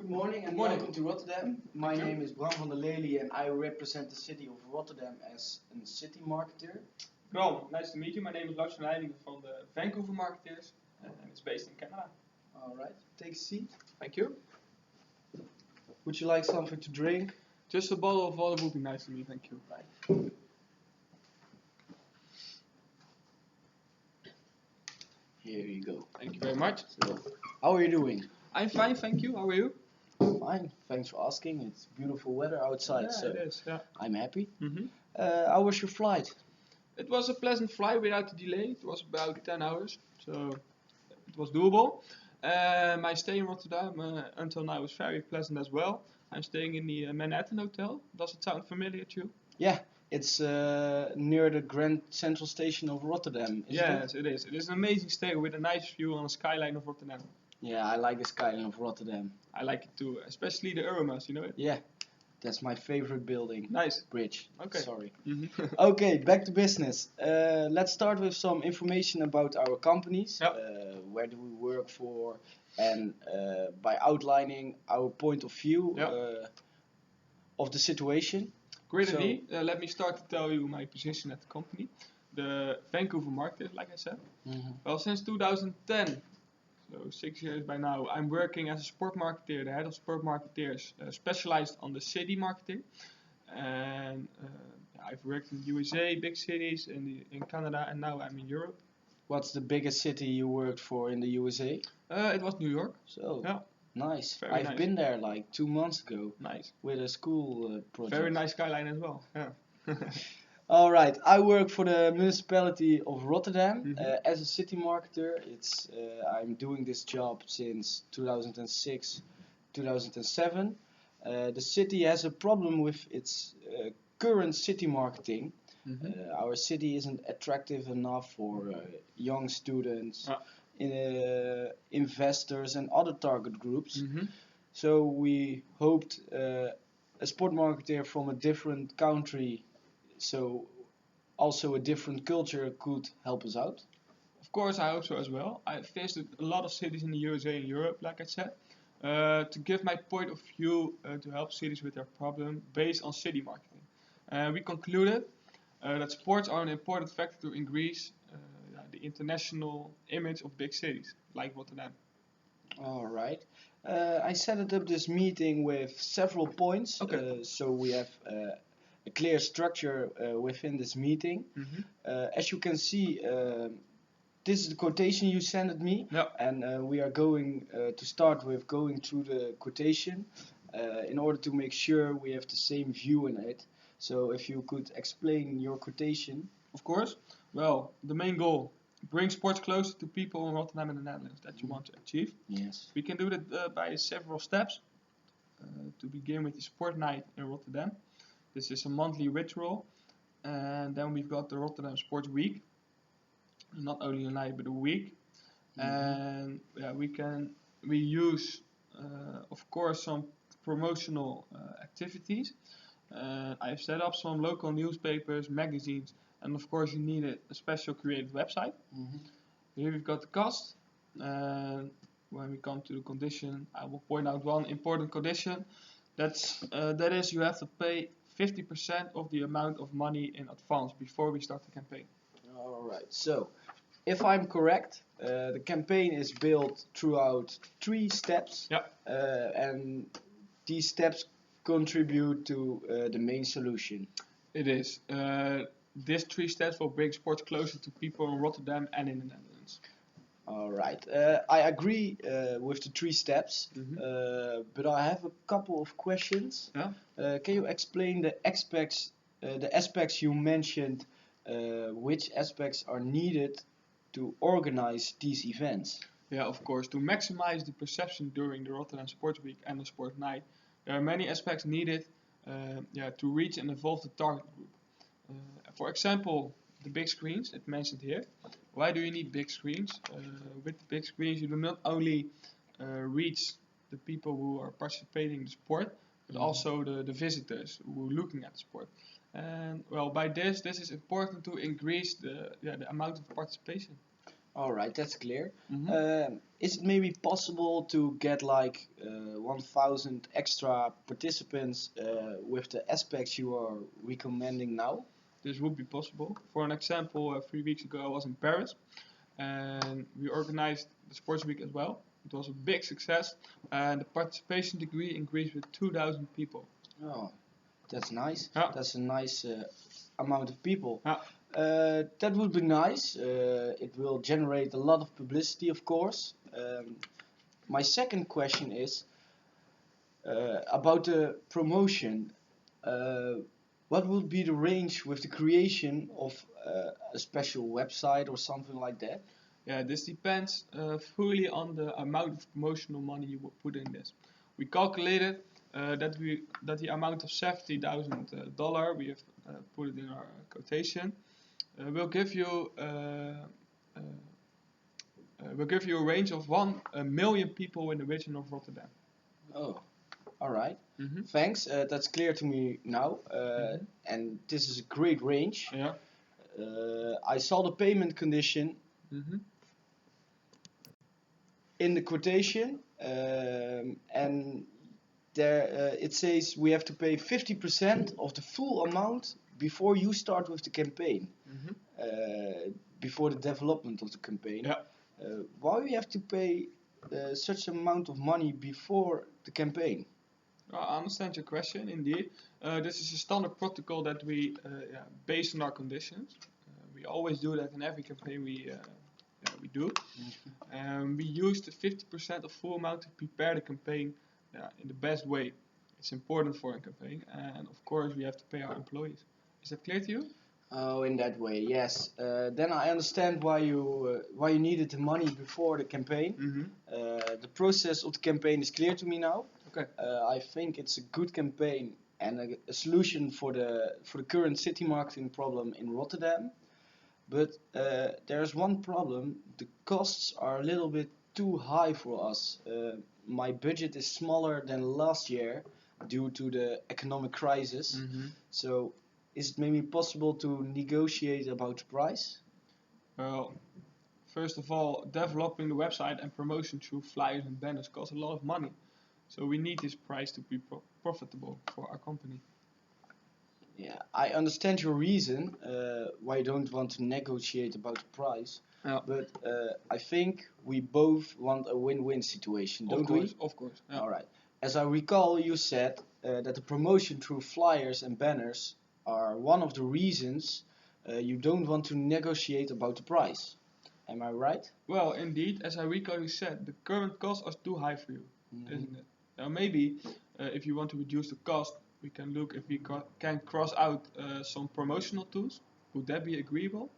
Good morning and Morning. welcome to Rotterdam. My Thank you. name is Bram van der Lely and I represent the city of Rotterdam as a city marketer. Bram, nice to meet you. My name is Lars from the Vancouver Marketeers and it's based in Canada. Alright, take a seat. Thank you. Would you like something to drink? Just a bottle of water would be nice to me, thank you. Right. Here you go. Thank you very much. So, how are you doing? I'm fine, thank you. How are you? Fine, thanks for asking. It's beautiful weather outside, Yeah, so it is. Yeah. I'm happy. Mm-hmm. How was your flight? It was a pleasant flight without a delay. It was about 10 hours, so it was doable. My stay in Rotterdam until now was very pleasant as well. I'm staying in the Manhattan Hotel. Does it sound familiar to you? Yeah, it's near the Grand Central Station of Rotterdam, isn't it? Yes, it is. It is an amazing stay with a nice view on the skyline of Rotterdam. Yeah, I like the skyline of Rotterdam. I like it too, especially the Euromas, you know it? Yeah, that's my favorite building. Nice. Bridge. Okay. Sorry. Mm-hmm. Okay, back to business. Let's start with some information about our companies. Yep. Where do we work for? And by outlining our point of view Yep. of the situation. Great indeed. Let me start to tell you my position at the company. The Vancouver market, like I said. Mm-hmm. Well, since 2010, so 6 years by now, I'm working as a sport marketeer, the head of sport marketeers, specialized on the city marketing. And I've worked in the USA, big cities, in Canada, and now I'm in Europe. What's the biggest city you worked for in the USA? It was New York. So, Yeah. nice. Very I've nice. been there like 2 months ago. Nice. With a school project. Very nice skyline as well. Yeah. Alright, I work for the municipality of Rotterdam Mm-hmm. as a city marketer. I'm doing this job since 2006, 2007. The city has a problem with its current city marketing. Mm-hmm. Our city isn't attractive enough for young students, investors and other target groups. Mm-hmm. So we hoped a sport marketer from a different country, so also a different culture, could help us out. Of course, I hope so as well. I visited a lot of cities in the USA and Europe, like I said, to give my point of view to help cities with their problem based on city marketing. We concluded that sports are an important factor to increase the international image of big cities like Rotterdam. Alright. I set up this meeting with several points, Okay. so we have a clear structure within this meeting. Mm-hmm. As you can see, this is the quotation you sent me, Yep. and we are going to start with going through the quotation in order to make sure we have the same view in it. So if you could explain your quotation. Of course. Well, the main goal: bring sports closer to people in Rotterdam and the Netherlands that you want to achieve. Yes. We can do that by several steps. To begin with the sport night in Rotterdam. This is a monthly ritual. And then we've got the Rotterdam Sports Week. Not only a night, but a week. And yeah, we use, of course, some promotional activities. I've set up some local newspapers, magazines, and of course you need a special created website. Here we've got the cost. And when we come to the condition, I will point out one important condition. That is, you have to pay 50% of the amount of money in advance before we start the campaign. Alright, so if I'm correct, the campaign is built throughout 3 steps. Yeah. And these steps contribute to the main solution. It is. These 3 steps will bring sports closer to people in Rotterdam and in the Netherlands. Alright, I agree with the 3 steps, but I have a couple of questions. Yeah. Can you explain the aspects you mentioned, which aspects are needed to organize these events? Yeah, of course. To maximize the perception during the Rotterdam Sports Week and the Sport Night, there are many aspects needed to reach and involve the target group. For example, the big screens, it's mentioned here. Why do you need big screens? With the big screens, you do not only reach the people who are participating in the sport, but also the visitors who are looking at the sport. And well, by this is important to increase the amount of participation. All right, that's clear. Hmm. Is it maybe possible to get like 1,000 extra participants with the aspects you are recommending now? This would be possible. For an example, 3 weeks ago I was in Paris and we organized the sports week as well. It was a big success and the participation degree increased with 2,000 people. Oh, that's nice. Yeah. That's a nice amount of people. Yeah. That would be nice. It will generate a lot of publicity, of course. My second question is about the promotion. Uh, what would be the range with the creation of a special website or something like that? Yeah, this depends fully on the amount of promotional money you will put in this. We calculated that the amount of $70,000 we have put it in our quotation will give you a range of 1 million people in the region of Rotterdam. Oh, all right. Mm-hmm. Thanks. That's clear to me now. And this is a great range. Yeah. I saw the payment condition Mm-hmm. in the quotation, and there it says we have to pay 50% of the full amount before you start with the campaign, Mm-hmm. before the development of the campaign. Yeah. Why we have to pay such amount of money before the campaign? I understand your question, indeed. This is a standard protocol that we based on our conditions. We always do that in every campaign we do. We use the 50% of full amount to prepare the campaign in the best way. It's important for a campaign, and of course we have to pay our employees. Is that clear to you? Oh, in that way, yes. Then I understand why you needed the money before the campaign. Mm-hmm. The process of the campaign is clear to me now. Okay. I think it's a good campaign and a solution for the current city marketing problem in Rotterdam. But there's one problem: the costs are a little bit too high for us. My budget is smaller than last year due to the economic crisis. Mm-hmm. So, is it maybe possible to negotiate about the price? Well, first of all, developing the website and promotion through flyers and banners costs a lot of money. So we need this price to be profitable for our company. Yeah, I understand your reason why you don't want to negotiate about the price, Yeah. but I think we both want a win-win situation, don't we? Of course. Yeah. All right. As I recall, you said that the promotion through flyers and banners are one of the reasons you don't want to negotiate about the price. Am I right? Well, indeed, as I recall, you said the current costs are too high for you, isn't it? Now, maybe if you want to reduce the cost, we can look if we can cross out some promotional tools. Would that be agreeable?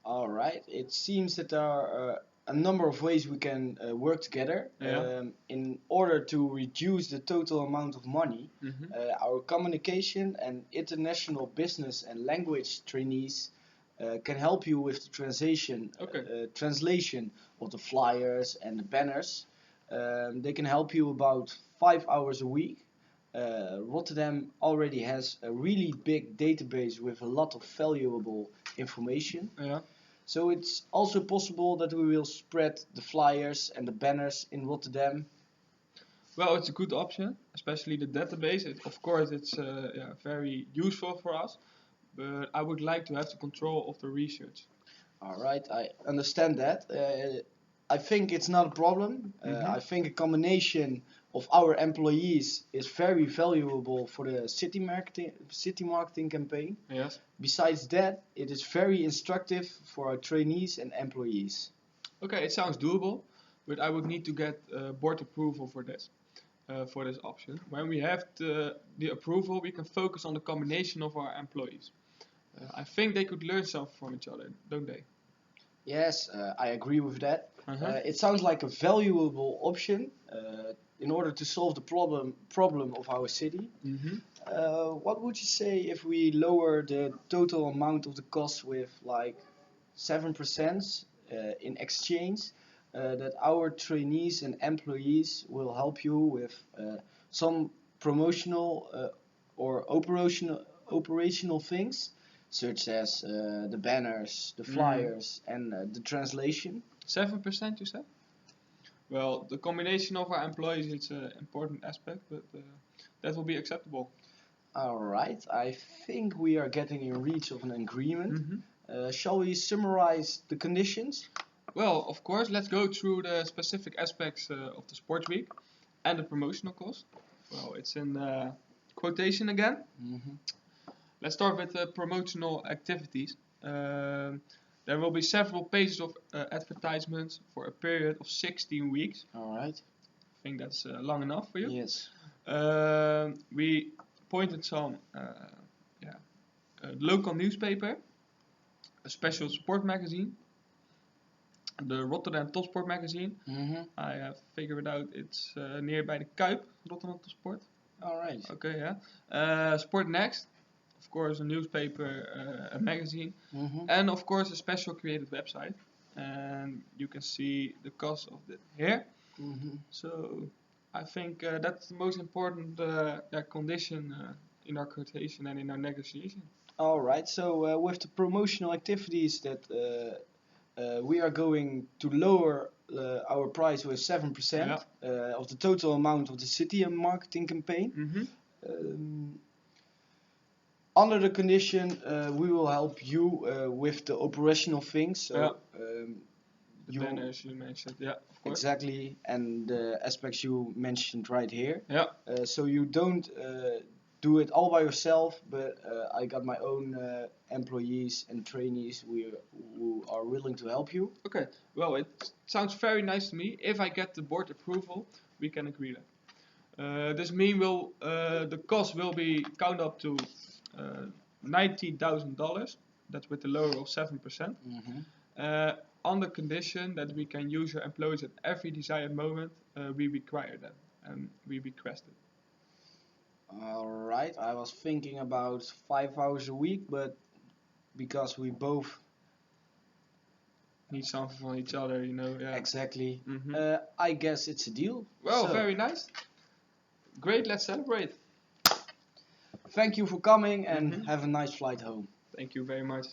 All right. It seems that there are a number of ways we can work together Yeah. in order to reduce the total amount of money. Mm-hmm. Our communication and international business and language trainees can help you with the translation of the flyers and the banners. They can help you about 5 hours a week. Rotterdam already has a really big database with a lot of valuable information. Yeah. So it's also possible that we will spread the flyers and the banners in Rotterdam. Well, it's a good option, especially the database. Of course, it's very useful for us, but I would like to have the control of the research. All right, I understand that. I think it's not a problem. I think a combination of our employees is very valuable for the city marketing campaign. Yes. Besides that, it is very instructive for our trainees and employees. Okay, it sounds doable, but I would need to get board approval for this option. When we have the approval, we can focus on the combination of our employees. I think they could learn something from each other, don't they? Yes, I agree with that. Uh-huh. It sounds like a valuable option in order to solve the problem of our city. Mm-hmm. What would you say if we lower the total amount of the cost with like 7% in exchange? That our trainees and employees will help you with some promotional or operational things. such as the banners, the flyers, and the translation. 7% you said? Well, the combination of our employees is an important aspect, but that will be acceptable. Alright, I think we are getting in reach of an agreement. Mm-hmm. Shall we summarize the conditions? Well, of course, let's go through the specific aspects of the sports week and the promotional cost. Well, it's in quotation again. Mm-hmm. Let's start with the promotional activities. There will be several pages of advertisements for a period of 16 weeks. Alright. I think that's long enough for you. Yes. We appointed some local newspaper, a special sport magazine, the Rotterdam Topsport magazine. Mm-hmm. I have figured out it's nearby the Kuip, Rotterdam Topsport. Alright. Okay, yeah. Sport Next, of course, a newspaper, a magazine, Mm-hmm. and of course a special created website. And you can see the cost of it here. Mm-hmm. So I think that's the most important condition in our quotation and in our negotiation. Alright, so with the promotional activities that we are going to lower our price with 7% of the total amount of the city marketing campaign. Mm-hmm. Under the condition, we will help you with the operational things. So The banners you mentioned, yeah, of course. Exactly, and the aspects you mentioned right here. Yeah. So you don't do it all by yourself, but I got my own employees and trainees who are willing to help you. Okay, well, it sounds very nice to me. If I get the board approval, we can agree that. This means the cost will be counted up to $90,000. That's with the lower of 7%. Mm-hmm. On the condition that we can use your employees at every desired moment, we require them and we request it. Alright, I was thinking about 5 hours a week, but because we both need something from each other, you know. Yeah. Exactly. Mm-hmm. I guess it's a deal. Well, very nice. Great, let's celebrate. Thank you for coming and have a nice flight home. Thank you very much.